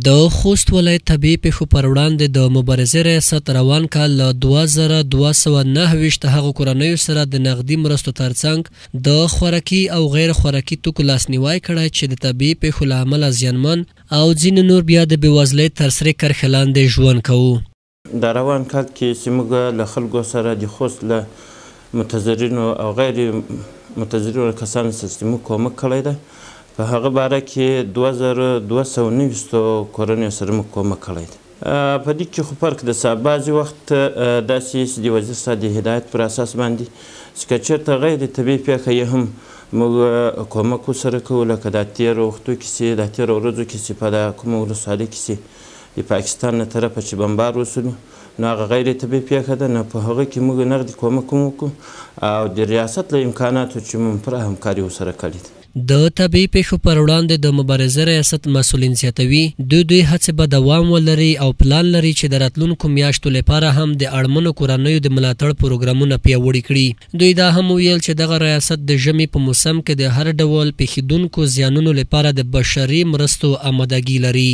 د خوست ولایت طبیعي پیښو پر وړاندې د مبارزې ریاست روان کال له 2229 هغو کورنیو سره د نغدي مرستو ترڅنګ د خوراکي او غیر خوراکي توکو لاسنیوی کړی چې د طبیعي پیښو له امله زیانمن او ځینې نور بیا د بېوزلۍ تر سرې کرښې لاندې ژوند کوو. د روان کال کې چې موږ له خلکو سره د خوست له متضررینو او غیر متضررینو کسانو سره چې موږ کومک کړی ده، په هغه باره کې 2219 کورنیو سره موږ کومک کړی ده. په دې کې خو فرق ده، بعضې وخت داسې چې د وزیر صاحب د هدایت پر اساس باندې چې که چېرته غیر طبیعي پیښه یې هم موږ کومک ورسره کوو، لکه دا تېرو وختو کې چې دا تېرو ورځو کې چې په دا کومه ولسوالۍ کې چې د پاکستان له طرفه چې بمبار وسولو، نو هغه غیر طبیعي پیښه ده، نو په هغه کې موږ نغدي کومک هم وکړو او د ریاست له امکاناتو چې موږ پوره همکاري ورسره کړې ده. د طبیعي پیښو پر وړاندې د مبارزې ریاست مسؤلین زیاتوي دوی هڅې به دوام ولري او پلان لري چې د راتلونکو میاشتو لپاره هم د اړمنو کورنیو د ملاتړ پروګرامونه پیاوړي کړي. دوی دا هم ویل چې دغه ریاست د ژمي په موسم کې د هر ډول پیښیدونکو زیانونو لپاره د بشري مرستو آمادګي لري.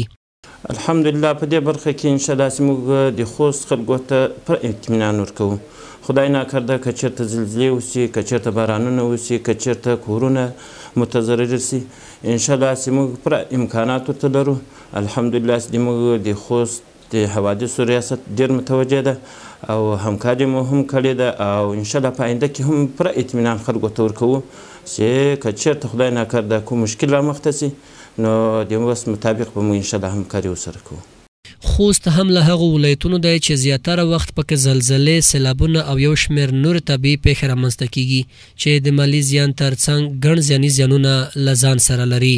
الحمدلله په دې برخه کې انشاءالله چې موږ د خوست خلکو ته پر اطمینان ورکوو. خدای ناکرده که چېرته زلزلې وسي، که چېرته بارانونه وسي، که چېرته کورونه متضرر سي، انشاءالله چې موږ پر امکانات ورته لرو. الحمدلله چې موږ د خوست د حوادثو ریاست ډېر متوجه ده او همکاري مو هم کړې ده او انشاءالله په آینده کې هم پر اطمینان خلکو ته ورکوو چې که چېرته خدای ناکرده کوم مشکل رامخته سي، نو د وس مطابق به موږ انشاءالله همکاري ورسره کوو. خوست هم له هغو ولایتونو دی چې زیاتره وخت پکې زلزلې، سیلابونه او یو شمېر نور طبیعي پیښې رامنځته کیږي چې د مالي زیان ترڅنګ ګڼ زیاني زیانونه له ځان سره لري.